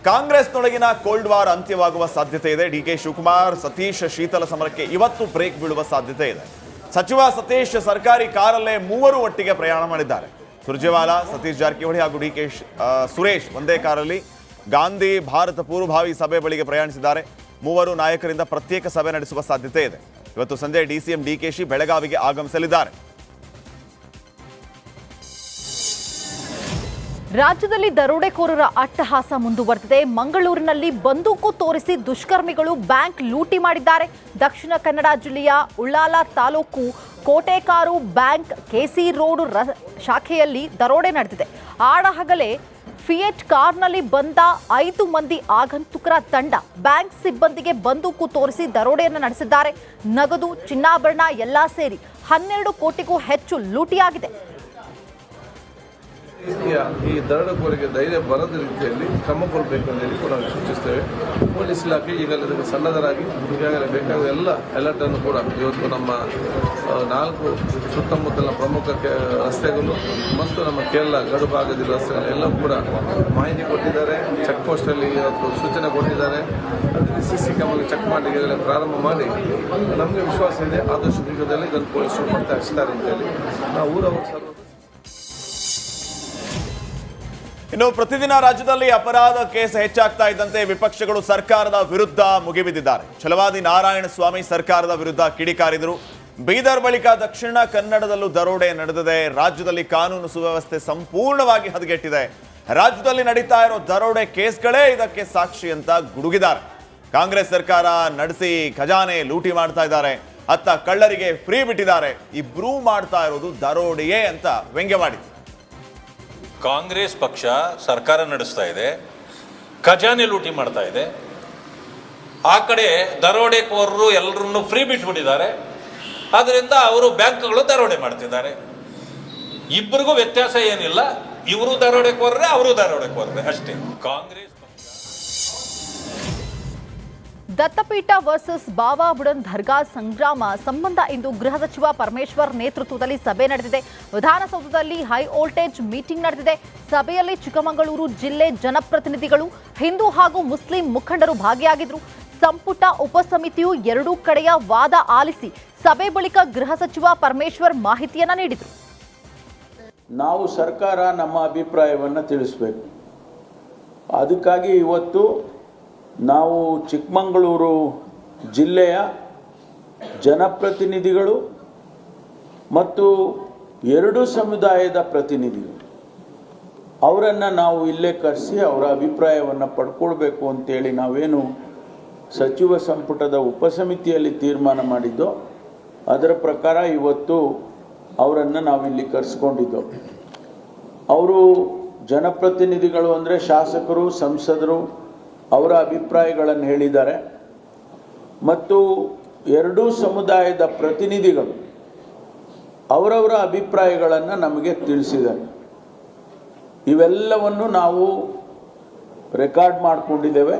ಕಾಂಗ್ರೆಸ್ನೊಳಗಿನ cold war ಅಂತ್ಯವಾಗುವ ಸಾಧ್ಯತೆ ಇದೆ. DK Shivakumar Satish ಶೀತಲ ಸಮರಕ್ಕೆ ಇವತ್ತು ಬ್ರೇಕ್ ಬೀಳುವ ಸಾಧ್ಯತೆ ಇದೆ. ಸಚಿವ ಸತೀಶ್ ಸರ್ಕಾರಿ ಕಾರಲ್ಲೇ ಮೂವರು ಒಟ್ಟಿಗೆ ಪ್ರಯಾಣ ಮಾಡಿದ್ದಾರೆ. ಸುರ್ಜೇವಾಲಾ, ಸತೀಶ್ ಜಾರಕಿಹೊಳಿ ಹಾಗೂ ಡಿಕೆ ಸುರೇಶ್ ಒಂದೇ ಕಾರಲ್ಲಿ ಗಾಂಧಿ ಭಾರತ ಪೂರ್ವಭಾವಿ ಸಭೆ ಬಳಿಗೆ ಪ್ರಯಾಣಿಸಿದ್ದಾರೆ. ಮೂವರು ನಾಯಕರಿಂದ ಪ್ರತ್ಯೇಕ ಸಭೆ ನಡೆಸುವ ಸಾಧ್ಯತೆ ಇದೆ. ಇವತ್ತು ಸಂಜೆ ಡಿಸಿಎಂ ಡಿಕೆಶಿ ಬೆಳಗಾವಿಗೆ ಆಗಮಿಸಲಿದ್ದಾರೆ. ರಾಜ್ಯದಲ್ಲಿ ದರೋಡೆಕೋರರ ಅಟ್ಟಹಾಸ ಮುಂದುವರೆದಿದೆ. ಮಂಗಳೂರಿನಲ್ಲಿ ಬಂದೂಕು ತೋರಿಸಿ ದುಷ್ಕರ್ಮಿಗಳು ಬ್ಯಾಂಕ್ ಲೂಟಿ ಮಾಡಿದ್ದಾರೆ. ದಕ್ಷಿಣ ಕನ್ನಡ ಜಿಲ್ಲೆಯ Ullal taluk Kotekar bank KC road ಶಾಖೆಯಲ್ಲಿ ದರೋಡೆ ನಡೆದಿದೆ. ಆಡಹಗಲೇ ಫಿಯೆಟ್ ಕಾರ್ನಲ್ಲಿ ಬಂದ 5 ಮಂದಿ ಆಗಂತುಕರ ತಂಡ ಬ್ಯಾಂಕ್ ಸಿಬ್ಬಂದಿಗೆ ಬಂದೂಕು ತೋರಿಸಿ ದರೋಡೆಯನ್ನು ನಡೆಸಿದ್ದಾರೆ. ನಗದು, ಚಿನ್ನಾಭರಣ ಎಲ್ಲ ಸೇರಿ 12 ಕೋಟಿಗೂ ಹೆಚ್ಚು ಲೂಟಿಯಾಗಿದೆ. ಈ ದರೋಡೆಕೋರರಿಗೆ ಧೈರ್ಯ ಬರದ ರೀತಿಯಲ್ಲಿ ಕ್ರಮ ಕೊಡಬೇಕಂತ ಹೇಳಿ ಕೂಡ ನಾವು ಸೂಚಿಸ್ತೇವೆ. ಪೊಲೀಸ್ ಇಲಾಖೆ ಈಗಲೇ ಸನ್ನದ್ಧರಾಗಿ ಈಗಾಗಲೇ ಬೇಕಾದ ಎಲ್ಲ ಅಲರ್ಟ್ ಅನ್ನು ಕೂಡ ಇವತ್ತು ನಮ್ಮ 4 ಸುತ್ತಮುತ್ತಲಿನ ಪ್ರಮುಖ ರಸ್ತೆಗಳು ಮತ್ತು ನಮ್ಮ ಕೇರಳ ಗಡು ಭಾಗದ ರಸ್ತೆಗಳೆಲ್ಲ ಕೂಡ ಮಾಹಿತಿ ಕೊಟ್ಟಿದ್ದಾರೆ. ಚೆಕ್ ಪೋಸ್ಟಲ್ಲಿ ಇವತ್ತು ಸೂಚನೆ ಕೊಟ್ಟಿದ್ದಾರೆ. ಅದರಲ್ಲಿ CC ಕ್ಯಾಮೆರಾ ಚೆಕ್ ಮಾಡಲಿಕ್ಕೆ ಪ್ರಾರಂಭ ಮಾಡಿ ನಮಗೆ ವಿಶ್ವಾಸ ಇದೆ ಆದಷ್ಟು ಶೀಘ್ರದಲ್ಲಿ ಇದನ್ನು ಪೊಲೀಸರು ಮತ್ತೆ ಹಚ್ಚಿದ್ದಾರೆ ಅಂತೇಳಿ ನಾವು ಊರವರು ಸರ್. ಇನ್ನು ಪ್ರತಿದಿನ ರಾಜ್ಯದಲ್ಲಿ ಅಪರಾಧ ಕೇಸ್ ಹೆಚ್ಚಾಗ್ತಾ ಇದ್ದಂತೆ ವಿಪಕ್ಷಗಳು ಸರ್ಕಾರದ ವಿರುದ್ಧ ಮುಗಿಬಿದ್ದಿದ್ದಾರೆ. ಛಲವಾದಿ ನಾರಾಯಣ ಸ್ವಾಮಿ ಸರ್ಕಾರದ ವಿರುದ್ಧ ಕಿಡಿಕಾರಿದರು. ಬೀದರ್ ಬಳಿಕ ದಕ್ಷಿಣ ಕನ್ನಡದಲ್ಲೂ ದರೋಡೆ ನಡೆದಿದೆ. ರಾಜ್ಯದಲ್ಲಿ ಕಾನೂನು ಸುವ್ಯವಸ್ಥೆ ಸಂಪೂರ್ಣವಾಗಿ ಹದಗೆಟ್ಟಿದೆ. ರಾಜ್ಯದಲ್ಲಿ ನಡೀತಾ ಇರೋ ದರೋಡೆ ಕೇಸ್ಗಳೇ ಇದಕ್ಕೆ ಸಾಕ್ಷಿ ಅಂತ ಗುಡುಗಿದ್ದಾರೆ. ಕಾಂಗ್ರೆಸ್ ಸರ್ಕಾರ ನಡೆಸಿ ಖಜಾನೆ ಲೂಟಿ ಮಾಡ್ತಾ ಇದ್ದಾರೆ. ಅತ್ತ ಕಳ್ಳರಿಗೆ ಫ್ರೀ ಬಿಟ್ಟಿದ್ದಾರೆ. ಇಬ್ರೂ ಮಾಡ್ತಾ ಇರೋದು ದರೋಡೆಯೇ ಅಂತ ವ್ಯಂಗ್ಯವಾಡಿದ್ರು. ಕಾಂಗ್ರೆಸ್ ಪಕ್ಷ ಸರ್ಕಾರ ನಡೆಸ್ತಾ ಇದೆ, ಖಜಾನೆ ಲೂಟಿ ಮಾಡ್ತಾ ಇದೆ. ಆ ಕಡೆ ದರೋಡೆಕೋರರು ಎಲ್ಲರನ್ನು ಫ್ರೀ ಬಿಟ್ಬಿಟ್ಟಿದ್ದಾರೆ. ಆದ್ದರಿಂದ ಅವರು ಬ್ಯಾಂಕ್ಗಳು ದರೋಡೆ ಮಾಡ್ತಿದ್ದಾರೆ. ಇಬ್ಬರಿಗೂ ವ್ಯತ್ಯಾಸ ಏನಿಲ್ಲ. ಇವರು ದರೋಡೆಕೋರರೇ, ಅವರು ದರೋಡೆಕೋರರೇ ಅಷ್ಟೇ. ಕಾಂಗ್ರೆಸ್ ದತ್ತಪೀಠ ವರ್ಸಸ್ ಬಾಬಾ ಬುಡನ್ ದರ್ಗಾ ಸಂಗ್ರಾಮ ಸಂಬಂಧ ಇಂದು ಗೃಹ ಸಚಿವ ಪರಮೇಶ್ವರ್ ನೇತೃತ್ವದಲ್ಲಿ ಸಭೆ ನಡೆದಿದೆ. ವಿಧಾನಸೌಧದಲ್ಲಿ ಹೈ ವೋಲ್ಟೇಜ್ ಮೀಟಿಂಗ್ ನಡೆದಿದೆ. ಸಭೆಯಲ್ಲಿ ಚಿಕ್ಕಮಗಳೂರು ಜಿಲ್ಲೆ ಜನಪ್ರತಿನಿಧಿಗಳು, ಹಿಂದೂ ಹಾಗೂ ಮುಸ್ಲಿಂ ಮುಖಂಡರು ಭಾಗಿಯಾಗಿದ್ದರು. ಸಂಪುಟ ಉಪಸಮಿತಿಯು ಎರಡೂ ಕಡೆಯ ವಾದ ಆಲಿಸಿ ಸಭೆ ಬಳಿಕ ಗೃಹ ಸಚಿವ ಪರಮೇಶ್ವರ್ ಮಾಹಿತಿಯನ್ನ ನೀಡಿದರು. ನಾವು ಸರ್ಕಾರ ನಮ್ಮ ಅಭಿಪ್ರಾಯವನ್ನು ತಿಳಿಸಬೇಕು. ಅದಕ್ಕಾಗಿ ಇವತ್ತು ನಾವು ಚಿಕ್ಕಮಗಳೂರು ಜಿಲ್ಲೆಯ ಜನಪ್ರತಿನಿಧಿಗಳು ಮತ್ತು ಎರಡೂ ಸಮುದಾಯದ ಪ್ರತಿನಿಧಿಗಳು ಅವರನ್ನು ನಾವು ಇಲ್ಲೇ ಕರೆಸಿ ಅವರ ಅಭಿಪ್ರಾಯವನ್ನು ಪಡ್ಕೊಳ್ಬೇಕು ಅಂತೇಳಿ ನಾವೇನು ಸಚಿವ ಸಂಪುಟದ ಉಪಸಮಿತಿಯಲ್ಲಿ ತೀರ್ಮಾನ ಮಾಡಿದ್ದೋ ಅದರ ಪ್ರಕಾರ ಇವತ್ತು ಅವರನ್ನು ನಾವಿಲ್ಲಿ ಕರೆಸ್ಕೊಂಡಿದ್ದೋ. ಅವರು ಜನಪ್ರತಿನಿಧಿಗಳು ಅಂದರೆ ಶಾಸಕರು, ಸಂಸದರು ಅವರ ಅಭಿಪ್ರಾಯಗಳನ್ನು ಹೇಳಿದ್ದಾರೆ ಮತ್ತು ಎರಡೂ ಸಮುದಾಯದ ಪ್ರತಿನಿಧಿಗಳು ಅವರವರ ಅಭಿಪ್ರಾಯಗಳನ್ನು ನಮಗೆ ತಿಳಿಸಿದ್ದಾರೆ. ಇವೆಲ್ಲವನ್ನು ನಾವು ರೆಕಾರ್ಡ್ ಮಾಡಿಕೊಂಡಿದ್ದೇವೆ.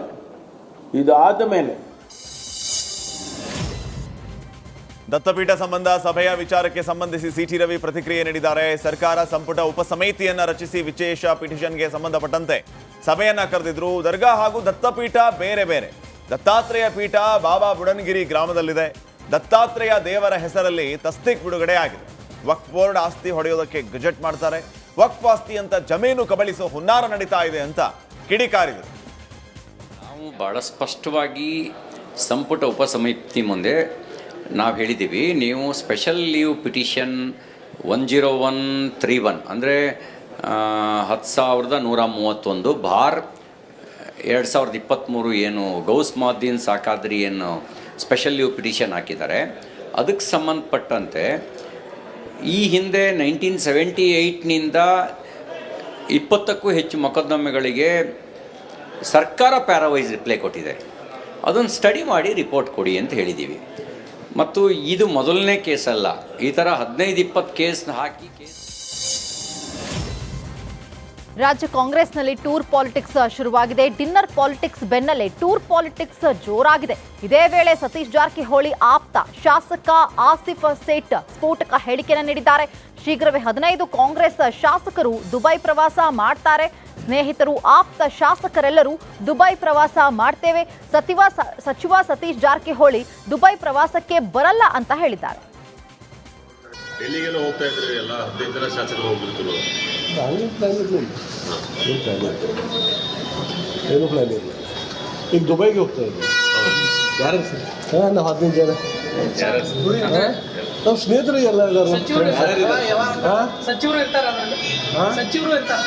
ಇದಾದ ಮೇಲೆ ದತ್ತಪೀಠ ಸಂಬಂಧ ಸಭೆಯ ವಿಚಾರಕ್ಕೆ ಸಂಬಂಧಿಸಿ ಸಿಟಿ ರವಿ ಪ್ರತಿಕ್ರಿಯೆ ನೀಡಿದ್ದಾರೆ. ಸರ್ಕಾರ ಸಂಪುಟ ಉಪಸಮಿತಿಯನ್ನ ರಚಿಸಿ ವಿಶೇಷ ಪಿಟಿಷನ್ಗೆ ಸಂಬಂಧಪಟ್ಟಂತೆ ಸಭೆಯನ್ನ ಕರೆದಿದ್ರು. ದರ್ಗಾ ಹಾಗೂ ದತ್ತಪೀಠ ಬೇರೆ ಬೇರೆ. ದತ್ತಾತ್ರೇಯ ಪೀಠ ಬಾಬಾ ಬುಡನ್ಗಿರಿ ಗ್ರಾಮದಲ್ಲಿದೆ. ದತ್ತಾತ್ರೇಯ ದೇವರ ಹೆಸರಲ್ಲಿ ತಸ್ತೀಕ್ ಬಿಡುಗಡೆ ಆಗಿದೆ. ವಕ್ಫ್ ಬೋರ್ಡ್ ಆಸ್ತಿ ಹೊಡೆಯೋದಕ್ಕೆ ಗಜೆಟ್ ಮಾಡ್ತಾರೆ. ವಕ್ಫ್ ಆಸ್ತಿ ಅಂತ ಜಮೀನು ಕಬಳಿಸೋ ಹುನ್ನಾರ ನಡೀತಾ ಇದೆ ಅಂತ ಕಿಡಿಕಾರಿದರು. ನಾವು ಬಹಳ ಸ್ಪಷ್ಟವಾಗಿ ಸಂಪುಟ ಉಪಸಮಿತಿ ಮುಂದೆ ನಾವು ಹೇಳಿದ್ದೀವಿ, ನೀವು ಸ್ಪೆಷಲ್ ಲೀವ್ ಪಿಟಿಷನ್ 10131 ಅಂದರೆ 10,131 ಬಾರ್ 2023 ಏನು ಗೌಸ್ ಮಾದ್ದೀನ್ ಸಾಕಾದ್ರಿ ಏನು ಸ್ಪೆಷಲ್ ಲೀವ್ ಪಿಟಿಷನ್ ಹಾಕಿದ್ದಾರೆ, ಅದಕ್ಕೆ ಸಂಬಂಧಪಟ್ಟಂತೆ ಈ ಹಿಂದೆ 1978ನಿಂದ 20ಕ್ಕೂ ಹೆಚ್ಚು ಮೊಕದ್ದಮೆಗಳಿಗೆ ಸರ್ಕಾರ ಪ್ಯಾರಾವೈಸ್ ರಿಪ್ಲೈ ಕೊಟ್ಟಿದೆ. ಅದನ್ನು ಸ್ಟಡಿ ಮಾಡಿ ರಿಪೋರ್ಟ್ ಕೊಡಿ ಅಂತ ಹೇಳಿದ್ದೀವಿ. ಮತ್ತು ಇದು ಮೊದಲನೇ ಕೇಸ್ ಅಲ್ಲ. ಈ ಥರ 15-20 ಕೇಸ್ ಹಾಕಿ ರಾಜ್ಯ ಕಾಂಗ್ರೆಸ್ನಲ್ಲಿ ಟೂರ್ ಪಾಲಿಟಿಕ್ಸ್ ಶುರುವಾಗಿದೆ. ಡಿನ್ನರ್ ಪಾಲಿಟಿಕ್ಸ್ ಬೆನ್ನಲ್ಲೇ ಟೂರ್ ಪಾಲಿಟಿಕ್ಸ್ ಜೋರಾಗಿದೆ. ಇದೇ ವೇಳೆ ಸತೀಶ್ ಜಾರಕಿಹೊಳಿ ಆಪ್ತ ಶಾಸಕ ಆಸಿಫ್ ಸೇಠ್ ಸ್ಫೋಟಕ ಹೇಳಿಕೆಯನ್ನು ನೀಡಿದ್ದಾರೆ. ಶೀಘ್ರವೇ 15 ಕಾಂಗ್ರೆಸ್ ಶಾಸಕರು ದುಬೈ ಪ್ರವಾಸ ಮಾಡ್ತಾರೆ. ಸ್ನೇಹಿತರು, ಆಪ್ತ ಶಾಸಕರೆಲ್ಲರೂ ದುಬೈ ಪ್ರವಾಸ ಮಾಡ್ತೇವೆ. ಸಚಿವ ಸತೀಶ್ ಜಾರಕಿಹೊಳಿ ದುಬೈ ಪ್ರವಾಸಕ್ಕೆ ಬರಲ್ಲ ಅಂತ ಹೇಳಿದ್ದಾರೆ. ಡೆಲ್ಲಿಗೆಲ್ಲ ಹೋಗ್ತಾ ಇದ್ರು, ಎಲ್ಲ 15 ಜನ ಶಾಸಕರು ಹೋಗ್ಬಿಡ್ತಿದ್ರು. ಏನು ಪ್ಲಾನ್ ಇಲ್ಲ. ಈಗ ದುಬೈಗೆ ಹೋಗ್ತಾ ಇದ್ವಿ. ಯಾರು ಸರ್? ನಾವು 15 ಜನ. ನಮ್ಮ ಸ್ನೇಹಿತರು ಎಲ್ಲ ಇದ್ದಾರೆ. ಸಚಿವರು ಇರ್ತಾರೆ,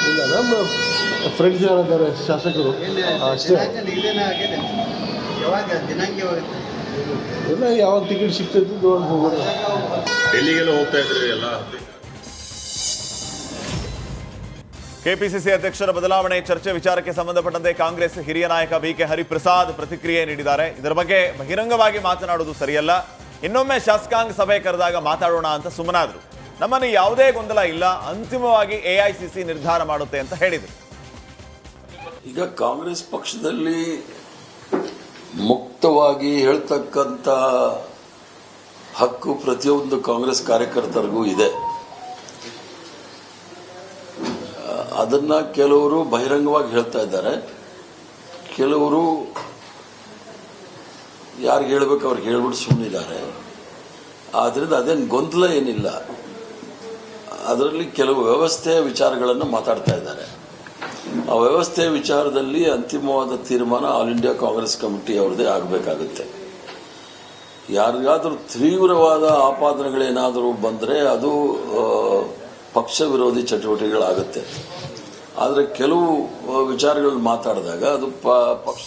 ಇಲ್ಲ, ನಮ್ಮ ಫ್ರೆಂಡ್ಸ್ ಯಾರಿದ್ದಾರೆ ಶಾಸಕರು ಅಷ್ಟೇ. ಎಲ್ಲ ಯಾವಾಗ ಟಿಕೆಟ್ ಸಿಗ್ತೈತಿ ನೋಡಿ ಹೋಗೋದು. ಡೆಲ್ಲಿಗೆಲ್ಲ ಹೋಗ್ತಾ ಇದ್ರು, ಎಲ್ಲ ಕೆಪಿಸಿಸಿ ಅಧ್ಯಕ್ಷರ ಬದಲಾವಣೆ ಚರ್ಚೆ ವಿಚಾರಕ್ಕೆ ಸಂಬಂಧಪಟ್ಟಂತೆ ಕಾಂಗ್ರೆಸ್ ಹಿರಿಯ ನಾಯಕ ಬಿಕೆ ಹರಿಪ್ರಸಾದ್ ಪ್ರತಿಕ್ರಿಯೆ ನೀಡಿದ್ದಾರೆ. ಇದರ ಬಗ್ಗೆ ಬಹಿರಂಗವಾಗಿ ಮಾತನಾಡುವುದು ಸರಿಯಲ್ಲ, ಇನ್ನೊಮ್ಮೆ ಶಾಸಕಾಂಗ ಸಭೆ ಕರೆದಾಗ ಮಾತಾಡೋಣ ಅಂತ ಸುಮ್ಮನಾದ್ರು. ನಮ್ಮನ್ನು ಯಾವುದೇ ಗೊಂದಲ ಇಲ್ಲ, ಅಂತಿಮವಾಗಿ ಎಐಸಿಸಿ ನಿರ್ಧಾರ ಮಾಡುತ್ತೆ ಅಂತ ಹೇಳಿದರು. ಈಗ ಕಾಂಗ್ರೆಸ್ ಪಕ್ಷದಲ್ಲಿ ಮುಕ್ತವಾಗಿ ಹೇಳ್ತಕ್ಕಂಥ ಹಕ್ಕು ಪ್ರತಿಯೊಂದು ಕಾಂಗ್ರೆಸ್ ಕಾರ್ಯಕರ್ತರಿಗೂ ಇದೆ. ಅದನ್ನ ಕೆಲವರು ಬಹಿರಂಗವಾಗಿ ಹೇಳ್ತಾ ಇದ್ದಾರೆ, ಕೆಲವರು ಯಾರಿಗೆ ಹೇಳ್ಬೇಕು ಅವ್ರಿಗೆ ಹೇಳ್ಬಿಟ್ಟು ಸುಮ್ಮನಿದ್ದಾರೆ. ಆದ್ರಿಂದ ಅದೇನು ಗೊಂದಲ ಏನಿಲ್ಲ. ಅದರಲ್ಲಿ ಕೆಲವು ವ್ಯವಸ್ಥೆಯ ವಿಚಾರಗಳನ್ನು ಮಾತಾಡ್ತಾ ಇದ್ದಾರೆ. ಆ ವ್ಯವಸ್ಥೆಯ ವಿಚಾರದಲ್ಲಿ ಅಂತಿಮವಾದ ತೀರ್ಮಾನ ಆಲ್ ಇಂಡಿಯಾ ಕಾಂಗ್ರೆಸ್ ಕಮಿಟಿ ಅವ್ರದ್ದೇ ಆಗಬೇಕಾಗುತ್ತೆ. ಯಾರಿಗಾದರೂ ತೀವ್ರವಾದ ಆಪಾದನೆಗಳೇನಾದರೂ ಬಂದರೆ ಅದು ಪಕ್ಷ ವಿರೋಧಿ ಚಟುವಟಿಕೆಗಳಾಗುತ್ತೆ. ಆದರೆ ಕೆಲವು ವಿಚಾರಗಳು ಮಾತಾಡಿದಾಗ ಅದು ಪಕ್ಷ.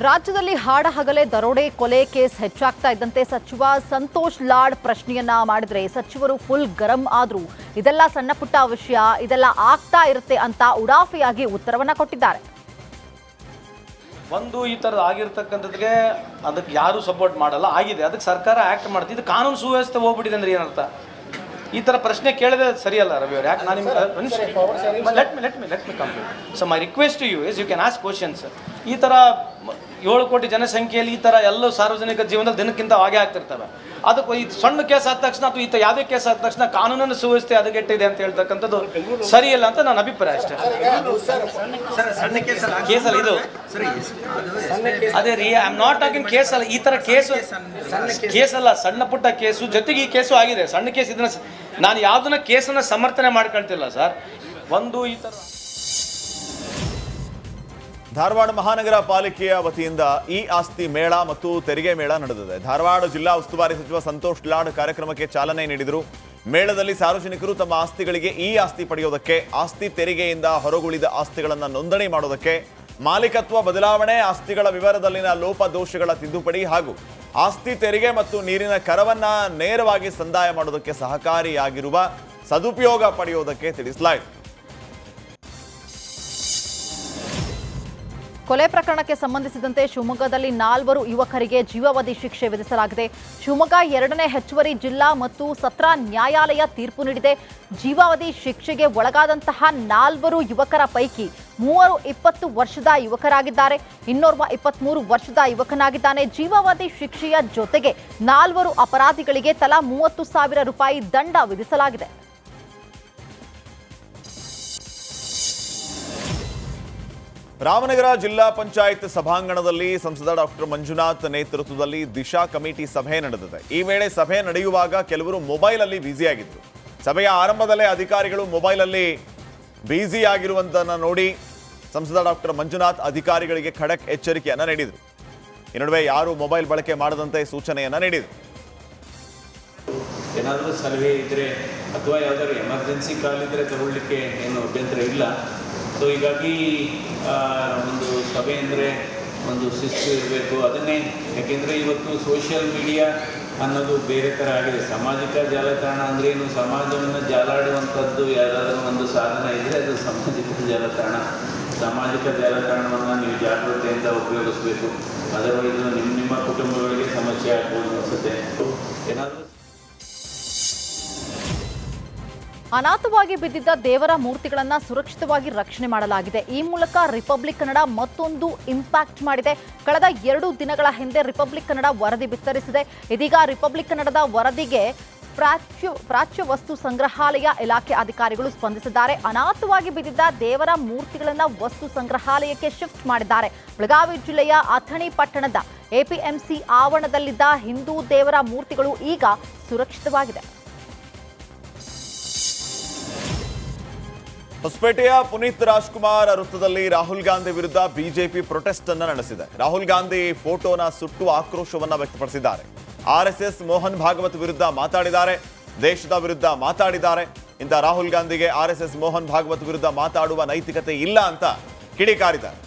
ರಾಜ್ಯದಲ್ಲಿ ಹಾಡಹಗಲೇ ದರೋಡೆ ಕೊಲೆ ಕೇಸ್ ಹೆಚ್ಚಾಗ್ತಾ ಇದ್ದಂತೆ ಸಚಿವ ಸಂತೋಷ್ ಲಾಡ್ ಪ್ರಶ್ನೆಯನ್ನ ಮಾಡಿದ್ರೆ ಸಚಿವರು ಫುಲ್ ಗರಂ ಆದ್ರು. ಇದೆಲ್ಲ ಸಣ್ಣ ಪುಟ್ಟ ವಿಷಯ, ಇದೆಲ್ಲ ಆಗ್ತಾ ಇರುತ್ತೆ ಅಂತ ಉಡಾಫಿಯಾಗಿ ಉತ್ತರವನ್ನ ಕೊಟ್ಟಿದ್ದಾರೆ. ಒಂದು ಈ ಥರದ್ದು ಆಗಿರ್ತಕ್ಕಂಥದ್ಗೆ ಅದಕ್ಕೆ ಯಾರು ಸಪೋರ್ಟ್ ಮಾಡಲ್ಲ, ಆಗಿದೆ, ಅದಕ್ಕೆ ಸರ್ಕಾರ ಆ್ಯಕ್ಟ್ ಮಾಡ್ತಿದ್ದು. ಇದು ಕಾನೂನು ಸುವ್ಯವಸ್ಥೆ ಹೋಗ್ಬಿಟ್ಟಿದೆ ಅಂದ್ರೆ ಏನರ್ಥ? ಈ ಥರ ಪ್ರಶ್ನೆ ಕೇಳಿದ್ರೆ ಸರಿಯಲ್ಲ ರವಿ ಅವ್ರು. ಯಾಕೆ ನಾನು ನಿಮ್ಗೆ let me complete. So my request to you is you can ask questions. ಈ ಥರ 7 ಕೋಟಿ ಜನಸಂಖ್ಯೆಯಲ್ಲಿ ಈ ಥರ ಎಲ್ಲ ಸಾರ್ವಜನಿಕ ಜೀವನದಲ್ಲಿ ದಿನಕ್ಕಿಂತ ಹಾಗೆ ಆಗ್ತಿರ್ತವೆ. ಅದಕ್ಕೆ ಈ ಸಣ್ಣ ಕೇಸ್ ಆದ ತಕ್ಷಣ ಅಥವಾ ಈತ ಯಾವುದೇ ಕೇಸ್ ಆದ ತಕ್ಷಣ ಕಾನೂನಿನ ಸುವ್ಯವಸ್ಥೆ ಅದಗೆಟ್ಟಿದೆ ಅಂತ ಹೇಳ್ತಕ್ಕಂಥದ್ದು ಸರಿಯಲ್ಲ ಅಂತ ನನ್ನ ಅಭಿಪ್ರಾಯ ಅಷ್ಟೇ. ಕೇಸಲ್ಲ ಇದು, ಅದೇ ರೀ, ಐ ಆಮ್ ನಾಟ್ ಟಾಕಿಂಗ್ ಕೇಸಲ್ಲ. ಈ ಥರ ಕೇಸಲ್ಲ, ಸಣ್ಣ ಪುಟ್ಟ ಕೇಸು ಜೊತೆಗೆ ಈ ಕೇಸು ಆಗಿದೆ. ಸಣ್ಣ ಕೇಸ್ ಇದನ್ನ ನಾನು ಯಾವುದನ್ನ ಕೇಸನ್ನ ಸಮರ್ಥನೆ ಮಾಡ್ಕೊಳ್ತಿಲ್ಲ ಸರ್. ಒಂದು ಈ ಥರ ಧಾರವಾಡ ಮಹಾನಗರ ಪಾಲಿಕೆಯ ವತಿಯಿಂದ ಇ ಆಸ್ತಿ ಮೇಳ ಮತ್ತು ತೆರಿಗೆ ಮೇಳ ನಡೆದಿದೆ. ಧಾರವಾಡ ಜಿಲ್ಲಾ ಉಸ್ತುವಾರಿ ಸಚಿವ ಸಂತೋಷ್ ಲಾಡ್ ಕಾರ್ಯಕ್ರಮಕ್ಕೆ ಚಾಲನೆ ನೀಡಿದರು. ಮೇಳದಲ್ಲಿ ಸಾರ್ವಜನಿಕರು ತಮ್ಮ ಆಸ್ತಿಗಳಿಗೆ ಇ ಆಸ್ತಿ ಪಡೆಯೋದಕ್ಕೆ, ಆಸ್ತಿ ತೆರಿಗೆಯಿಂದ ಹೊರಗುಳಿದ ಆಸ್ತಿಗಳನ್ನು ನೋಂದಣಿ ಮಾಡೋದಕ್ಕೆ, ಮಾಲೀಕತ್ವ ಬದಲಾವಣೆ, ಆಸ್ತಿಗಳ ವಿವರದಲ್ಲಿನ ಲೋಪದೋಷಗಳ ತಿದ್ದುಪಡಿ ಹಾಗೂ ಆಸ್ತಿ ತೆರಿಗೆ ಮತ್ತು ನೀರಿನ ಕರವನ್ನ ನೇರವಾಗಿ ಸಂದಾಯ ಮಾಡೋದಕ್ಕೆ ಸಹಕಾರಿಯಾಗಿರುವ ಸದುಪಯೋಗ ಪಡೆಯೋದಕ್ಕೆ ತಿಳಿಸಲಾಯಿತು. ಕೊಲೆ ಪ್ರಕರಣಕ್ಕೆ ಸಂಬಂಧಿಸಿದಂತೆ ಶಿವಮೊಗ್ಗದಲ್ಲಿ 4 ಯುವಕರಿಗೆ ಜೀವಾವಧಿ ಶಿಕ್ಷೆ ವಿಧಿಸಲಾಗಿದೆ. ಶಿವಮೊಗ್ಗ 2ನೇ ಹೆಚ್ಚುವರಿ ಜಿಲ್ಲಾ ಮತ್ತು ಸತ್ರ ನ್ಯಾಯಾಲಯ ತೀರ್ಪು ನೀಡಿದೆ. ಜೀವಾವಧಿ ಶಿಕ್ಷೆಗೆ ಒಳಗಾದಂತಹ 4 ಯುವಕರ ಪೈಕಿ 3 20 ವರ್ಷದ ಯುವಕರಾಗಿದ್ದಾರೆ, ಇನ್ನೋರ್ವ 23 ವರ್ಷದ ಯುವಕನಾಗಿದ್ದಾನೆ. ಜೀವಾವಧಿ ಶಿಕ್ಷೆಯ ಜೊತೆಗೆ 4 ಅಪರಾಧಿಗಳಿಗೆ ತಲಾ 30,000 ರೂಪಾಯಿ ದಂಡ ವಿಧಿಸಲಾಗಿದೆ. ರಾಮನಗರ ಜಿಲ್ಲಾ ಪಂಚಾಯತ್ ಸಭಾಂಗಣದಲ್ಲಿ ಸಂಸದ ಡಾಕ್ಟರ್ ಮಂಜುನಾಥ್ ನೇತೃತ್ವದಲ್ಲಿ ದಿಶಾ ಕಮಿಟಿ ಸಭೆ ನಡೆದಿದೆ. ಈ ವೇಳೆ ಸಭೆ ನಡೆಯುವಾಗ ಕೆಲವರು ಮೊಬೈಲಲ್ಲಿ ಬ್ಯುಸಿಯಾಗಿದ್ದರು. ಸಭೆಯ ಆರಂಭದಲ್ಲೇ ಅಧಿಕಾರಿಗಳು ಮೊಬೈಲಲ್ಲಿ ಬ್ಯುಸಿ ಆಗಿರುವಂತನ್ನ ನೋಡಿ ಸಂಸದ ಡಾಕ್ಟರ್ ಮಂಜುನಾಥ್ ಅಧಿಕಾರಿಗಳಿಗೆ ಖಡಕ್ ಎಚ್ಚರಿಕೆಯನ್ನ ನೀಡಿದರು. ಈ ನಡುವೆ ಯಾರು ಮೊಬೈಲ್ ಬಳಕೆ ಮಾಡದಂತೆ ಸೂಚನೆಯನ್ನ ನೀಡಿದರು. ಏನಾದರೂ ಸರ್ವೆ ಇದ್ದರೆ ಅಥವಾ ಯಾವುದಾದ್ರು ಎಮರ್ಜೆನ್ಸಿ ಕಾಲ್ ಇದ್ದರೆ ತಗೊಳ್ಳಿಕ್ಕೆ ಏನು ಅಭ್ಯಂತರ ಇಲ್ಲ. ಸೊ ಹೀಗಾಗಿ ಒಂದು ಸಭೆ ಅಂದರೆ ಒಂದು ಶಿಸ್ತು ಇರಬೇಕು. ಅದನ್ನೇ ಯಾಕೆಂದರೆ ಇವತ್ತು ಸೋಷಿಯಲ್ ಮೀಡಿಯಾ ಅನ್ನೋದು ಬೇರೆ ಥರ ಆಗಿದೆ. ಸಾಮಾಜಿಕ ಜಾಲತಾಣ ಅಂದ್ರೇನು, ಸಮಾಜವನ್ನು ಜಾಲಾಡುವಂಥದ್ದು ಯಾರಾದರೂ ಒಂದು ಸಾಧನ ಇದ್ದರೆ ಅದು ಸಾಮಾಜಿಕ ಜಾಲತಾಣ. ಸಾಮಾಜಿಕ ಜಾಲತಾಣವನ್ನು ನೀವು ಜಾಗೃತೆಯಿಂದ ಉಪಯೋಗಿಸಬೇಕು. ಅದರ್ವೈಸ್ ನಿಮ್ಮ ಕುಟುಂಬಗಳಿಗೆ ಸಮಸ್ಯೆ ಆಗ್ಬೋದು ಅನಿಸುತ್ತೆ. ಏನಾದರೂ ಅನಾಥವಾಗಿ ಬಿದ್ದಿದ್ದ ದೇವರ ಮೂರ್ತಿಗಳನ್ನು ಸುರಕ್ಷಿತವಾಗಿ ರಕ್ಷಣೆ ಮಾಡಲಾಗಿದೆ. ಈ ಮೂಲಕ ರಿಪಬ್ಲಿಕ್ ಕನ್ನಡ ಮತ್ತೊಂದು ಇಂಪ್ಯಾಕ್ಟ್ ಮಾಡಿದೆ. ಕಳೆದ 2 ದಿನಗಳ ಹಿಂದೆ ರಿಪಬ್ಲಿಕ್ ಕನ್ನಡ ವರದಿ ಬಿತ್ತರಿಸಿದೆ. ಇದೀಗ ರಿಪಬ್ಲಿಕ್ ಕನ್ನಡದ ವರದಿಗೆ ಪ್ರಾಚ್ಯ ವಸ್ತು ಸಂಗ್ರಹಾಲಯ ಇಲಾಖೆ ಅಧಿಕಾರಿಗಳು ಸ್ಪಂದಿಸಿದ್ದಾರೆ. ಅನಾಥವಾಗಿ ಬಿದ್ದಿದ್ದ ದೇವರ ಮೂರ್ತಿಗಳನ್ನು ವಸ್ತು ಸಂಗ್ರಹಾಲಯಕ್ಕೆ ಶಿಫ್ಟ್ ಮಾಡಿದ್ದಾರೆ. ಬೆಳಗಾವಿ ಜಿಲ್ಲೆಯ ಅಥಣಿ ಪಟ್ಟಣದ ಎಪಿಎಂಸಿ ಆವರಣದಲ್ಲಿದ್ದ ಹಿಂದೂ ದೇವರ ಮೂರ್ತಿಗಳು ಈಗ ಸುರಕ್ಷಿತವಾಗಿದೆ. ಹೊಸಪೇಟೆಯ ಪುನೀತ್ ರಾಜ್ಕುಮಾರ್ ವೃತ್ತದಲ್ಲಿ ರಾಹುಲ್ ಗಾಂಧಿ ವಿರುದ್ಧ ಬಿಜೆಪಿ ಪ್ರೊಟೆಸ್ಟ್ ಅನ್ನು ನಡೆಸಿದೆ. ರಾಹುಲ್ ಗಾಂಧಿ ಫೋಟೋನ ಸುಟ್ಟು ಆಕ್ರೋಶವನ್ನ ವ್ಯಕ್ತಪಡಿಸಿದ್ದಾರೆ. ಆರ್ಎಸ್ಎಸ್ ಮೋಹನ್ ಭಾಗವತ್ ವಿರುದ್ಧ ಮಾತಾಡಿದ್ದಾರೆ, ದೇಶದ ವಿರುದ್ಧ ಮಾತಾಡಿದ್ದಾರೆ. ಇಂಥ ರಾಹುಲ್ ಗಾಂಧಿಗೆ ಆರ್ಎಸ್ಎಸ್ ಮೋಹನ್ ಭಾಗವತ್ ವಿರುದ್ಧ ಮಾತಾಡುವ ನೈತಿಕತೆ ಇಲ್ಲ ಅಂತ ಕಿಡಿಕಾರಿದ್ದಾರೆ.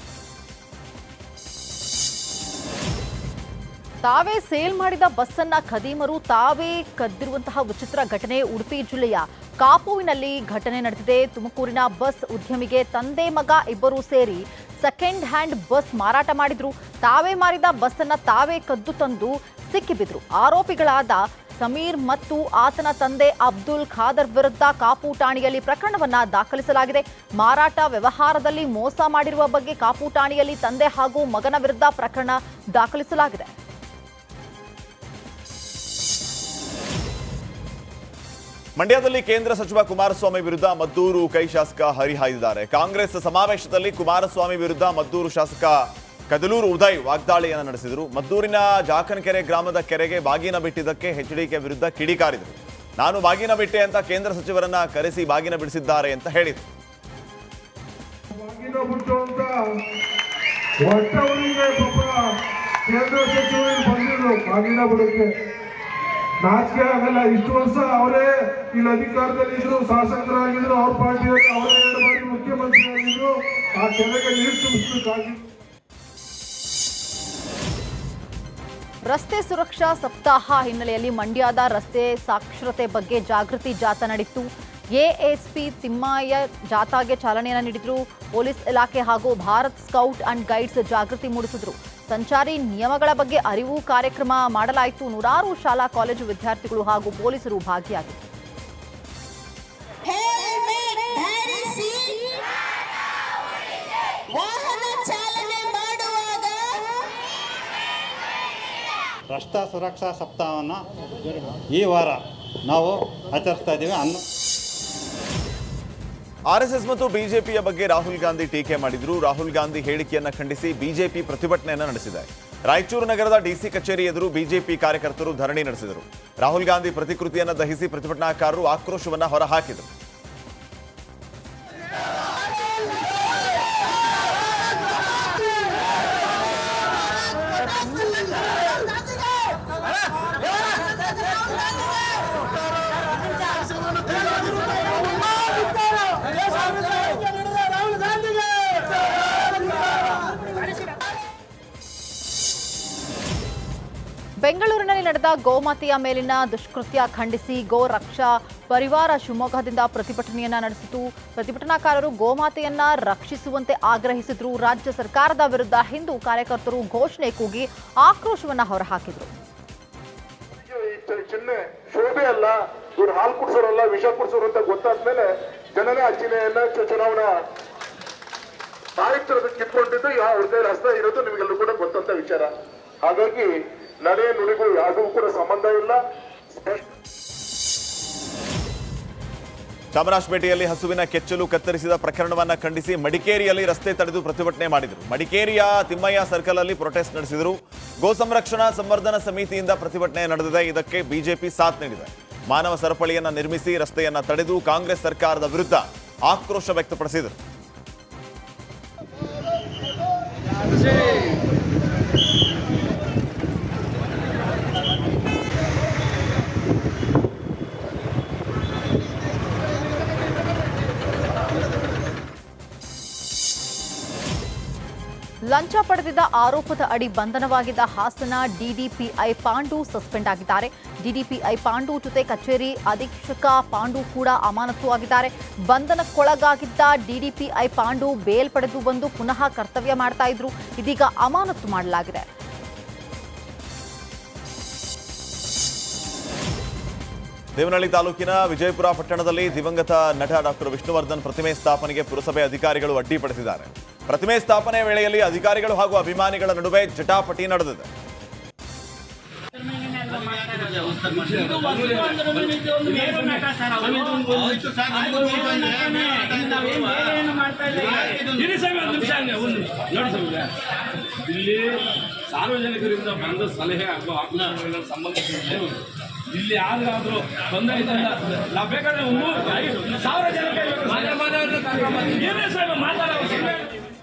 ತಾವೇ ಸೇಲ್ ಮಾಡಿದ ಬಸ್ ಅನ್ನ ಖದೀಮರು ತಾವೇ ಕದ್ದಿರುವಂತಹ ವಿಚಿತ್ರ ಘಟನೆ ಉಡುಪಿ ಜಿಲ್ಲೆಯ ಕಾಪುವಿನಲ್ಲಿ ಘಟನೆ ನಡೆದಿದೆ. ತುಮಕೂರಿನ ಬಸ್ ಉದ್ಯಮಿಗೆ ತಂದೆ ಮಗ ಇಬ್ಬರು ಸೇರಿ ಸೆಕೆಂಡ್ ಹ್ಯಾಂಡ್ ಬಸ್ ಮಾರಾಟ ಮಾಡಿದ್ರು. ತಾವೇ ಮಾರಿದ ಬಸ್ ಅನ್ನ ತಾವೇ ಕದ್ದು ತಂದು ಸಿಕ್ಕಿಬಿದ್ರು. ಆರೋಪಿಗಳಾದ ಸಮೀರ್ ಮತ್ತು ಆತನ ತಂದೆ ಅಬ್ದುಲ್ ಖಾದರ್ ವಿರುದ್ಧ ಕಾಪು ಠಾಣೆಯಲ್ಲಿ ಪ್ರಕರಣವನ್ನ ದಾಖಲಿಸಲಾಗಿದೆ. ಮಾರಾಟ ವ್ಯವಹಾರದಲ್ಲಿ ಮೋಸ ಮಾಡಿರುವ ಬಗ್ಗೆ ಕಾಪು ಠಾಣೆಯಲ್ಲಿ ತಂದೆ ಹಾಗೂ ಮಗನ ವಿರುದ್ಧ ಪ್ರಕರಣ ದಾಖಲಿಸಲಾಗಿದೆ. ಮಂಡ್ಯದಲ್ಲಿ ಕೇಂದ್ರ ಸಚಿವ ಕುಮಾರಸ್ವಾಮಿ ವಿರುದ್ಧ ಮದ್ದೂರು ಕೈ ಶಾಸಕ ಹರಿಹಾಯ್ದಿದ್ದಾರೆ. ಕಾಂಗ್ರೆಸ್ ಸಮಾವೇಶದಲ್ಲಿ ಕುಮಾರಸ್ವಾಮಿ ವಿರುದ್ಧ ಮದ್ದೂರು ಶಾಸಕ ಕದಲೂರು ಉದಯ್ ವಾಗ್ದಾಳಿಯನ್ನು ನಡೆಸಿದರು. ಮದ್ದೂರಿನ ಜಾಕನಕೆರೆ ಗ್ರಾಮದ ಕೆರೆಗೆ ಬಾಗಿನ ಬಿಟ್ಟಿದ್ದಕ್ಕೆ ಎಚ್ಡಿಕೆ ವಿರುದ್ಧ ಕಿಡಿಕಾರಿದರು. ನಾನು ಬಾಗಿನ ಬಿಟ್ಟೆ ಅಂತ ಕೇಂದ್ರ ಸಚಿವರನ್ನ ಕರೆಸಿ ಬಾಗಿನ ಬಿಡಿಸಿದ್ದಾರೆ ಅಂತ ಹೇಳಿದರು. ನಾಚಿಕೆ ಆಗಲ್ಲ. ಇಷ್ಟು ವರ್ಷ ಅವರೇ ಇಲ್ಲಿ ಅಧಿಕಾರದಲ್ಲಿದ್ರು, ಶಾಸಕರಾಗಿದ್ರು, ಅವ್ರ ಪಾರ್ಟಿಯಲ್ಲಿ ಅವರೇ 2 ಬಾರಿ ಮುಖ್ಯಮಂತ್ರಿ ಆಗಿದ್ರು. ಆ ಕೆರೆಗೆ ನೀರು ತುಂಬಿಸಬೇಕಾಗಿತ್ತು. ರಸ್ತೆ ಸುರಕ್ಷಾ ಸಪ್ತಾಹ ಹಿನ್ನೆಲೆಯಲ್ಲಿ ಮಂಡ್ಯದ ರಸ್ತೆ ಸಾಕ್ಷರತೆ ಬಗ್ಗೆ ಜಾಗೃತಿ ಜಾಥಾ ನಡೆಯಿತು. ಎಎಸ್ಪಿ ತಿಮ್ಮಯ್ಯ ಜಾಥಾಗೆ ಚಾಲನೆಯನ್ನು ನೀಡಿದರು. ಪೊಲೀಸ್ ಇಲಾಖೆ ಹಾಗೂ ಭಾರತ್ ಸ್ಕೌಟ್ ಅಂಡ್ ಗೈಡ್ಸ್ ಜಾಗೃತಿ ಮೂಡಿಸಿದರು. ಸಂಚಾರಿ ನಿಯಮಗಳ ಬಗ್ಗೆ ಅರಿವು ಕಾರ್ಯಕ್ರಮ ಮಾಡಲಾಯಿತು. ನೂರಾರು ಶಾಲಾ ಕಾಲೇಜು ವಿದ್ಯಾರ್ಥಿಗಳು ಹಾಗೂ ಪೊಲೀಸರು ಭಾಗಿಯಾಗಿದ್ದರು. ರಸ್ತೆ ಸುರಕ್ಷಾ ಸಪ್ತಾಹವನ್ನು ಈ ವಾರ ನಾವು ಆಚರಿಸ್ತಾ ಇದ್ದೀವಿ. ಆರ್ಎಸ್ಎಸ್ ಮತ್ತು ಬಿಜೆಪಿಯ ಬಗ್ಗೆ ರಾಹುಲ್ ಗಾಂಧಿ ಟೀಕೆ ಮಾಡಿದ್ರು. ರಾಹುಲ್ ಗಾಂಧಿ ಹೇಳಿಕೆಯನ್ನ ಖಂಡಿಸಿ ಬಿಜೆಪಿ ಪ್ರತಿಭಟನೆಯನ್ನ ನಡೆಸಿದೆ. ರಾಯಚೂರು ನಗರದ ಡಿಸಿ ಕಚೇರಿ ಎದುರು ಬಿಜೆಪಿ ಕಾರ್ಯಕರ್ತರು ಧರಣಿ ನಡೆಸಿದರು. ರಾಹುಲ್ ಗಾಂಧಿ ಪ್ರತಿಕೃತಿಯನ್ನು ದಹಿಸಿ ಪ್ರತಿಭಟನಾಕಾರರು ಆಕ್ರೋಶವನ್ನ ಹೊರಹಾಕಿದರು. ಬೆಂಗಳೂರಿನಲ್ಲಿ ನಡೆದ ಗೋಮಾತೆಯ ಮೇಲಿನ ದುಷ್ಕೃತ್ಯ ಖಂಡಿಸಿ ಗೋ ರಕ್ಷಾ ಪರಿವಾರ ಶಿವಮೊಗ್ಗದಿಂದ ಪ್ರತಿಭಟನೆಯನ್ನ ನಡೆಸಿತು. ಪ್ರತಿಭಟನಾಕಾರರು ಗೋಮಾತೆಯನ್ನ ರಕ್ಷಿಸುವಂತೆ ಆಗ್ರಹಿಸಿದ್ರು. ರಾಜ್ಯ ಸರ್ಕಾರದ ವಿರುದ್ಧ ಹಿಂದೂ ಕಾರ್ಯಕರ್ತರು ಘೋಷಣೆ ಕೂಗಿ ಆಕ್ರೋಶವನ್ನ ಹೊರಹಾಕಿದ್ರು. ಚಿಹ್ನೆ ಶೋಭೆ ಅಲ್ಲ, ಇವ್ರು ಹಾಲು ಕುಡಿಸೋರಲ್ಲ, ವಿಷ ಕುಡಿಸೋರು ಅಂತ ಗೊತ್ತಾದ್ಮೇಲೆ ಜನನೇ ಆ ಚಿಹ್ನೆಯನ್ನ ಚುನಾವಣಾ ಆಯುಕ್ತರದ್ದು ಕಿತ್ಕೊಂಡಿದ್ದು ಅವ್ರ ಕೈಲಿ ಹಸ್ತ ಇರೋದು ನಿಮಗೆಲ್ಲರೂ ಕೂಡ ಗೊತ್ತಂತ ವಿಚಾರ. ಹಾಗಾಗಿ ನಡೆ ನುಡಿಗೂ ಯಾವುದೂ ಕೂಡ ಸಂಬಂಧ ಇಲ್ಲ. ಚಾಮರಾಜಪೇಟೆಯಲ್ಲಿ ಹಸುವಿನ ಕೆಚ್ಚಲು ಕತ್ತರಿಸಿದ ಪ್ರಕರಣವನ್ನ ಖಂಡಿಸಿ ಮಡಿಕೇರಿಯಲ್ಲಿ ರಸ್ತೆ ತಡೆದು ಪ್ರತಿಭಟನೆ ಮಾಡಿದರು. ಮಡಿಕೇರಿಯ ತಿಮ್ಮಯ್ಯ ಸರ್ಕಲ್ ಅಲ್ಲಿ ಪ್ರೊಟೆಸ್ಟ್ ನಡೆಸಿದರು. ಗೋ ಸಂರಕ್ಷಣಾ ಸಂವರ್ಧನಾ ಸಮಿತಿಯಿಂದ ಪ್ರತಿಭಟನೆ ನಡೆದಿದೆ. ಇದಕ್ಕೆ ಬಿಜೆಪಿ ಸಾಥ್ ನೀಡಿದೆ. ಮಾನವ ಸರಪಳಿಯನ್ನ ನಿರ್ಮಿಸಿ ರಸ್ತೆಯನ್ನ ತಡೆದು ಕಾಂಗ್ರೆಸ್ ಸರ್ಕಾರದ ವಿರುದ್ಧ ಆಕ್ರೋಶ ವ್ಯಕ್ತಪಡಿಸಿದರು. ಲಂಚ ಪಡೆದಿದ್ದ ಆರೋಪದ ಅಡಿ ಬಂಧನವಾಗಿದ್ದ ಹಾಸನ ಡಿಡಿಪಿಐ ಪಾಂಡು ಸಸ್ಪೆಂಡ್ ಆಗಿದ್ದಾರೆ. ಡಿಡಿಪಿಐ ಪಾಂಡು ಜೊತೆ ಕಚೇರಿ ಅಧೀಕ್ಷಕ ಪಾಂಡು ಕೂಡ ಅಮಾನತು ಆಗಿದ್ದಾರೆ. ಬಂಧನಕ್ಕೊಳಗಾಗಿದ್ದ ಡಿಡಿಪಿಐ ಪಾಂಡು ಬೇಲ್ ಪಡೆದು ಬಂದು ಪುನಃ ಕರ್ತವ್ಯ ಮಾಡ್ತಾ ಇದ್ರು. ಇದೀಗ ಅಮಾನತು ಮಾಡಲಾಗಿದೆ. ದೇವನಹಳ್ಳಿ ತಾಲೂಕಿನ ವಿಜಯಪುರ ಪಟ್ಟಣದಲ್ಲಿ ದಿವಂಗತ ನಟ ಡಾಕ್ಟರ್ ವಿಷ್ಣುವರ್ಧನ್ ಪ್ರತಿಮೆ ಸ್ಥಾಪನೆಗೆ ಪುರಸಭೆ ಅಧಿಕಾರಿಗಳು ಅಡ್ಡಿಪಡಿಸಿದ್ದಾರೆ. ಪ್ರತಿಮೆ ಸ್ಥಾಪನೆ ವೇಳೆಯಲ್ಲಿ ಅಧಿಕಾರಿಗಳು ಹಾಗೂ ಅಭಿಮಾನಿಗಳ ನಡುವೆ ಜಟಾಪಟಿ ನಡೆದಿದೆ. ಇಲ್ಲಿ ಸಾರ್ವಜನಿಕರಿಂದ ಬಂದ ಸಲಹೆ ಹಾಗೂ ಆಕ್ಷೇಪಣೆಗಳ ಸಂಬಂಧಿಸಿದಂತೆ ಇಲ್ಲಿ ಯಾರಾದರೂ ತೊಂದರೆ ಇದ್ದರೆ ನಾವು ಬೇಕಾದ್ರೆ 3,000 ಜನಕ್ಕೆ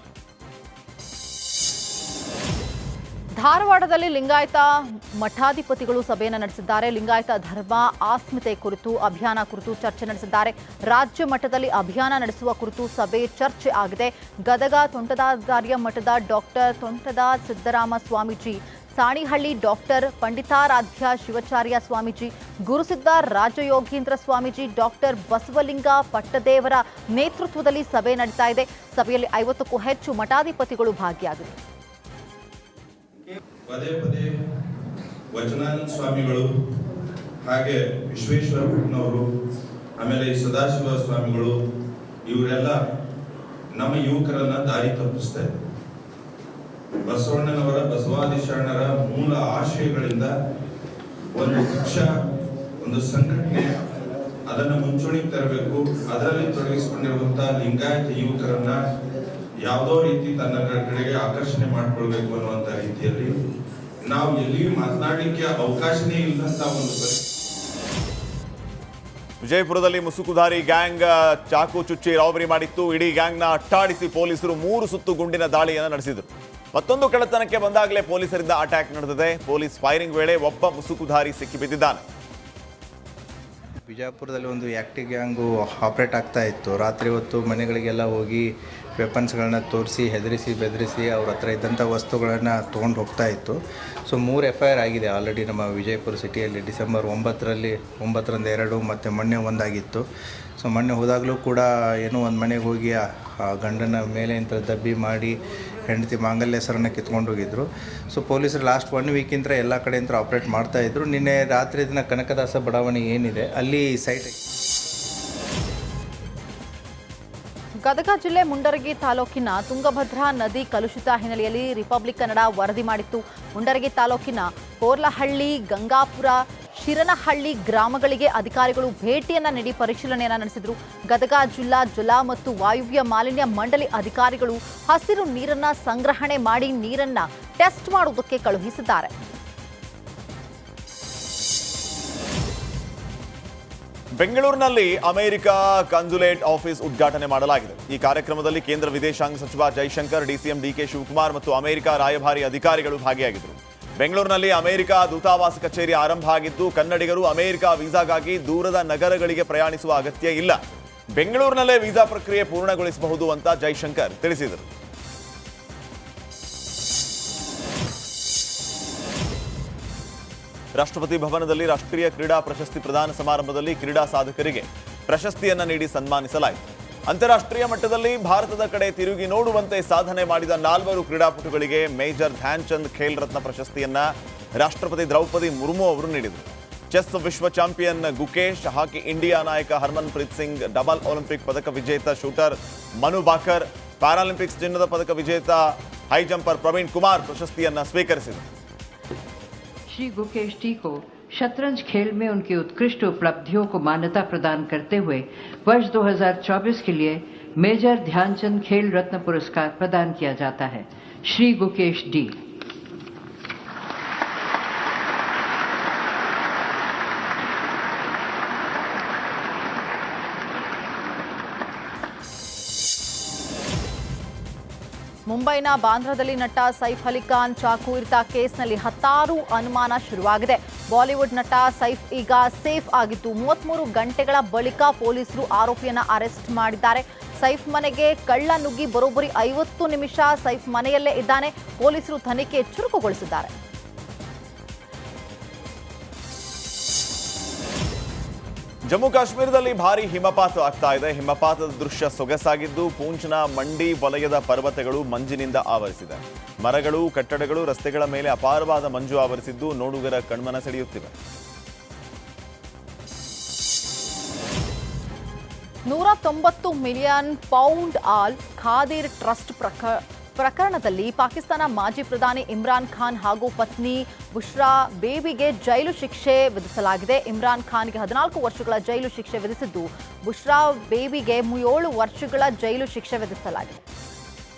ಧಾರವಾಡದಲ್ಲಿ ಲಿಂಗಾಯತ ಮಠಾಧಿಪತಿಗಳು ಸಭೆಯನ್ನು ನಡೆಸಿದ್ದಾರೆ. ಲಿಂಗಾಯತ ಧರ್ಮ ಆಸ್ಮಿತೆ ಕುರಿತು ಅಭಿಯಾನ ಕುರಿತು ಚರ್ಚೆ ನಡೆಸಿದ್ದಾರೆ. ರಾಜ್ಯ ಮಟ್ಟದಲ್ಲಿ ಅಭಿಯಾನ ನಡೆಸುವ ಕುರಿತು ಸಭೆ ಚರ್ಚೆ ಆಗಿದೆ. ಗದಗ ತೋಂಟದಾರ್ಯ ಮಠದ ಡಾಕ್ಟರ್ ತೋಂಟದ ಸಿದ್ದರಾಮ ಸ್ವಾಮೀಜಿ, ಸಾಣಿಹಳ್ಳಿ ಡಾಕ್ಟರ್ ಪಂಡಿತಾರಾಧ್ಯ ಶಿವಾಚಾರ್ಯ ಸ್ವಾಮೀಜಿ, ಗುರುಸಿದ್ದ ರಾಜಯೋಗೀಂದ್ರ ಸ್ವಾಮೀಜಿ, ಡಾಕ್ಟರ್ ಬಸವಲಿಂಗ ಪಟ್ಟದೇವರ ನೇತೃತ್ವದಲ್ಲಿ ಸಭೆ ನಡೀತಾ ಇದೆ. ಸಭೆಯಲ್ಲಿ 50ಕ್ಕೂ ಹೆಚ್ಚು ಮಠಾಧಿಪತಿಗಳು ಭಾಗಿಯಾಗಿದ್ದಾರೆ. ಪದೇ ಪದೇ ವಚನಾನಂದ ಸ್ವಾಮಿಗಳು, ಹಾಗೆ ವಿಶ್ವೇಶ್ವರ ಭಟ್ನವರು, ಆಮೇಲೆ ಈ ಸದಾಶಿವ ಸ್ವಾಮಿಗಳು, ಇವರೆಲ್ಲ ನಮ್ಮ ಯುವಕರನ್ನ ದಾರಿ ತಪ್ಪಿಸ್ತಾ ಇದ್ದಾರೆ. ಬಸವಣ್ಣನವರ ಬಸವಾದಿ ಶರಣರ ಮೂಲ ಆಶಯಗಳಿಂದ ಒಂದು ಪಕ್ಷ, ಒಂದು ಸಂಘಟನೆ, ಅದನ್ನು ಮುಂಚೂಣಿಗೆ ತರಬೇಕು. ಅದರಲ್ಲಿ ತೊಡಗಿಸಿಕೊಂಡಿರುವಂತಹ ಲಿಂಗಾಯತ ಯುವಕರನ್ನ ಯಾವುದೋ ರೀತಿ ತನ್ನ ಕಡೆಗೆ ಆಕರ್ಷಣೆ ಮಾಡ್ಕೊಳ್ಬೇಕು ಅನ್ನುವಂತ ರೀತಿಯಲ್ಲಿ ನಾವು ಎಲ್ಲಿಯೂ ಮಾತನಾಡಲಿಕ್ಕೆ ಅವಕಾಶನೇ ಇಲ್ಲಂತ ಒಂದು ವಿಜಯಪುರದಲ್ಲಿ ಮುಸುಕುಧಾರಿ ಗ್ಯಾಂಗ್ ಚಾಕು ಚುಚ್ಚಿ ರಾಬರಿ ಮಾಡಿತ್ತು. ಇಡೀ ಗ್ಯಾಂಗ್ನ ಅಟ್ಟಾಡಿಸಿ ಪೊಲೀಸರು 3 ಸುತ್ತು ಗುಂಡಿನ ದಾಳಿಯನ್ನು ನಡೆಸಿದರು. ಮತ್ತೊಂದು ಕಳ್ಳತನಕ್ಕೆ ಬಂದಾಗಲೇ ಪೊಲೀಸರಿಂದ ಅಟ್ಯಾಕ್ ನಡೆದಿದೆ. ಪೊಲೀಸ್ ಫೈರಿಂಗ್ ವೇಳೆ ಒಬ್ಬ ಮುಸುಕುಧಾರಿ ಸಿಕ್ಕಿಬಿದ್ದಿದ್ದಾನೆ. ಬಿಜಾಪುರದಲ್ಲಿ ಒಂದು ಆ್ಯಕ್ಟಿವ್ ಗ್ಯಾಂಗು ಆಪ್ರೇಟ್ ಆಗ್ತಾ ಇತ್ತು. ರಾತ್ರಿ ಹೊತ್ತು ಮನೆಗಳಿಗೆಲ್ಲ ಹೋಗಿ ವೆಪನ್ಸ್ಗಳನ್ನ ತೋರಿಸಿ ಹೆದರಿಸಿ ಬೆದರಿಸಿ ಅವ್ರ ಹತ್ರ ಇದ್ದಂಥ ವಸ್ತುಗಳನ್ನು ತೊಗೊಂಡು ಹೋಗ್ತಾ ಇತ್ತು. ಸೊ 3 FIR ಆಗಿದೆ ಆಲ್ರೆಡಿ ನಮ್ಮ ವಿಜಯಪುರ ಸಿಟಿಯಲ್ಲಿ. ಡಿಸೆಂಬರ್ 9ರಂದು 2 ಮತ್ತು ಮೊನ್ನೆ 1 ಆಗಿತ್ತು. ಸೊ ಮೊನ್ನೆ ಹೋದಾಗಲೂ ಕೂಡ ಏನೋ ಒಂದು ಮನೆಗೆ ಹೋಗಿ ಆ ಗಂಡನ ಮೇಲೆ ಇಂಥ ದಬ್ಬಿ ಮಾಡಿ ಹೆಂಡತಿ ಮಾಂಗಲ್ಯ ಹೆಸರನ್ನು ಕಿತ್ಕೊಂಡು ಹೋಗಿದ್ರು. ಸೊ ಪೊಲೀಸರು ಲಾಸ್ಟ್ 1 ವೀಕಿಂದ ಎಲ್ಲ ಕಡೆಯಿಂದ ಆಪ್ರೇಟ್ ಮಾಡ್ತಾಯಿದ್ರು. ನಿನ್ನೆ ರಾತ್ರಿ ದಿನ ಕನಕದಾಸ ಬಡಾವಣೆ ಏನಿದೆ ಅಲ್ಲಿ ಸೈಟ್. ಗದಗ ಜಿಲ್ಲೆ ಮುಂಡರಗಿ ತಾಲೂಕಿನ ತುಂಗಭದ್ರಾ ನದಿ ಕಲುಷಿತ ಹಿನ್ನೆಲೆಯಲ್ಲಿ ರಿಪಬ್ಲಿಕ್ ಕನ್ನಡ ವರದಿ ಮಾಡಿತ್ತು. ಮುಂಡರಗಿ ತಾಲೂಕಿನ ಕೋರ್ಲಹಳ್ಳಿ, ಗಂಗಾಪುರ, ಶಿರನಹಳ್ಳಿ ಗ್ರಾಮಗಳಿಗೆ ಅಧಿಕಾರಿಗಳು ಭೇಟಿಯನ್ನು ನೀಡಿ ಪರಿಶೀಲನೆಯನ್ನು ನಡೆಸಿದರು. ಗದಗ ಜಿಲ್ಲಾ ಜಲ ಮತ್ತು ವಾಯುವ್ಯ ಮಾಲಿನ್ಯ ಮಂಡಳಿ ಅಧಿಕಾರಿಗಳು ಹಸಿರು ನೀರನ್ನು ಸಂಗ್ರಹಣೆ ಮಾಡಿ ನೀರನ್ನು ಟೆಸ್ಟ್ ಮಾಡುವುದಕ್ಕೆ ಕಳುಹಿಸಿದ್ದಾರೆ. ಬೆಂಗಳೂರಿನಲ್ಲಿ ಅಮೆರಿಕ ಕಾನ್ಸುಲೇಟ್ ಆಫೀಸ್ ಉದ್ಘಾಟನೆ ಮಾಡಲಾಗಿದೆ. ಈ ಕಾರ್ಯಕ್ರಮದಲ್ಲಿ ಕೇಂದ್ರ ವಿದೇಶಾಂಗ ಸಚಿವ ಜೈಶಂಕರ್, ಡಿಸಿಎಂ ಡಿಕೆ ಶಿವಕುಮಾರ್ ಮತ್ತು ಅಮೆರಿಕ ರಾಯಭಾರಿ ಅಧಿಕಾರಿಗಳು ಭಾಗಿಯಾಗಿದ್ದರು. ಬೆಂಗಳೂರಿನಲ್ಲಿ ಅಮೆರಿಕ ದೂತಾವಾಸ ಕಚೇರಿ ಆರಂಭ ಆಗಿದ್ದು, ಕನ್ನಡಿಗರು ಅಮೆರಿಕ ವೀಸಾಗಾಗಿ ದೂರದ ನಗರಗಳಿಗೆ ಪ್ರಯಾಣಿಸುವ ಅಗತ್ಯ ಇಲ್ಲ. ಬೆಂಗಳೂರಿನಲ್ಲೇ ವೀಸಾ ಪ್ರಕ್ರಿಯೆ ಪೂರ್ಣಗೊಳಿಸಬಹುದು ಅಂತ ಜೈಶಂಕರ್ ತಿಳಿಸಿದರು. ರಾಷ್ಟ್ರಪತಿ ಭವನದಲ್ಲಿ ರಾಷ್ಟ್ರೀಯ ಕ್ರೀಡಾ ಪ್ರಶಸ್ತಿ ಪ್ರದಾನ ಸಮಾರಂಭದಲ್ಲಿ ಕ್ರೀಡಾ ಸಾಧಕರಿಗೆ ಪ್ರಶಸ್ತಿಯನ್ನು ನೀಡಿ ಸನ್ಮಾನಿಸಲಾಯಿತು. ಅಂತಾರಾಷ್ಟ್ರೀಯ ಮಟ್ಟದಲ್ಲಿ ಭಾರತದ ಕಡೆ ತಿರುಗಿ ನೋಡುವಂತೆ ಸಾಧನೆ ಮಾಡಿದ 4 ಕ್ರೀಡಾಪಟುಗಳಿಗೆ ಮೇಜರ್ ಧ್ಯಾನ್ ಚಂದ್ ಖೇಲ್ ರತ್ನ ಪ್ರಶಸ್ತಿಯನ್ನ ರಾಷ್ಟ್ರಪತಿ ದ್ರೌಪದಿ ಮುರ್ಮು ಅವರು ನೀಡಿದರು. ಚೆಸ್ ವಿಶ್ವ ಚಾಂಪಿಯನ್ ಗುಕೇಶ್, ಹಾಕಿ ಇಂಡಿಯಾ ನಾಯಕ ಹರ್ಮನ್ ಪ್ರೀತ್ ಸಿಂಗ್, ಡಬಲ್ ಒಲಿಂಪಿಕ್ ಪದಕ ವಿಜೇತ ಶೂಟರ್ ಮನು ಬಾಕರ್, ಪ್ಯಾರಾಲಿಂಪಿಕ್ಸ್ ಚಿನ್ನದ ಪದಕ ವಿಜೇತ ಹೈ ಜಂಪರ್ ಪ್ರವೀಣ್ ಕುಮಾರ್ ಪ್ರಶಸ್ತಿಯನ್ನ ಸ್ವೀಕರಿಸಿದರು. श्री गुकेश टी को शतरंज खेल में उनकी उत्कृष्ट उपलब्धियों को मान्यता प्रदान करते हुए वर्ष 2024 के लिए मेजर ध्यानचंद खेल रत्न पुरस्कार प्रदान किया जाता है. श्री गुकेश डी. ಮುಂಬೈನ ಬಾಂದ್ರಾದಲ್ಲಿ ನಟ ಸೈಫ್ ಅಲಿ ಖಾನ್ ಚಾಕು ಇರಿತ ಕೇಸ್ನಲ್ಲಿ 16 ಅನುಮಾನ ಶುರುವಾಗಿದೆ. ಬಾಲಿವುಡ್ ನಟ ಸೈಫ್ ಈಗ ಸೇಫ್ ಆಗಿದ್ದು 33 ಗಂಟೆಗಳ ಬಳಿಕ ಪೊಲೀಸರು ಆರೋಪಿಯನ್ನ ಅರೆಸ್ಟ್ ಮಾಡಿದ್ದಾರೆ. ಸೈಫ್ ಮನೆಗೆ ಕಳ್ಳ ನುಗ್ಗಿ ಬರೋಬ್ಬರಿ 50 ನಿಮಿಷ ಸೈಫ್ ಮನೆಯಲ್ಲೇ ಇದ್ದಾನೆ. ಪೊಲೀಸರು ತನಿಖೆ ಚುರುಕುಗೊಳಿಸಿದ್ದಾರೆ. ಜಮ್ಮು ಕಾಶ್ಮೀರದಲ್ಲಿ ಭಾರೀ ಹಿಮಪಾತ ಆಗ್ತಾ ಇದೆ. ಹಿಮಪಾತದ ದೃಶ್ಯ ಸೊಗಸಾಗಿದ್ದು, ಪೂಂಚ್ನ ಮಂಡಿ ವಲಯದ ಪರ್ವತಗಳು ಮಂಜಿನಿಂದ ಆವರಿಸಿದೆ. ಮರಗಳು, ಕಟ್ಟಡಗಳು, ರಸ್ತೆಗಳ ಮೇಲೆ ಅಪಾರವಾದ ಮಂಜು ಆವರಿಸಿದ್ದು ನೋಡುಗರ ಕಣ್ಮನ ಸೆಳೆಯುತ್ತಿವೆ. 190 million pound all Khader trust ಪ್ರಕರಣದಲ್ಲಿ ಪಾಕಿಸ್ತಾನ ಮಾಜಿ ಪ್ರಧಾನಿ ಇಮ್ರಾನ್ ಖಾನ್ ಹಾಗೂ ಪತ್ನಿ ಬುಷ್ರಾ ಬೇಬಿಗೆ ಜೈಲು ಶಿಕ್ಷೆ ವಿಧಿಸಲಾಗಿದೆ. ಇಮ್ರಾನ್ ಖಾನ್ಗೆ 14 ವರ್ಷಗಳ ಜೈಲು ಶಿಕ್ಷೆ ವಿಧಿಸಿದ್ದು, ಬುಷ್ರಾ ಬೇಬಿಗೆ 7 ವರ್ಷಗಳ ಜೈಲು ಶಿಕ್ಷೆ ವಿಧಿಸಲಾಗಿದೆ.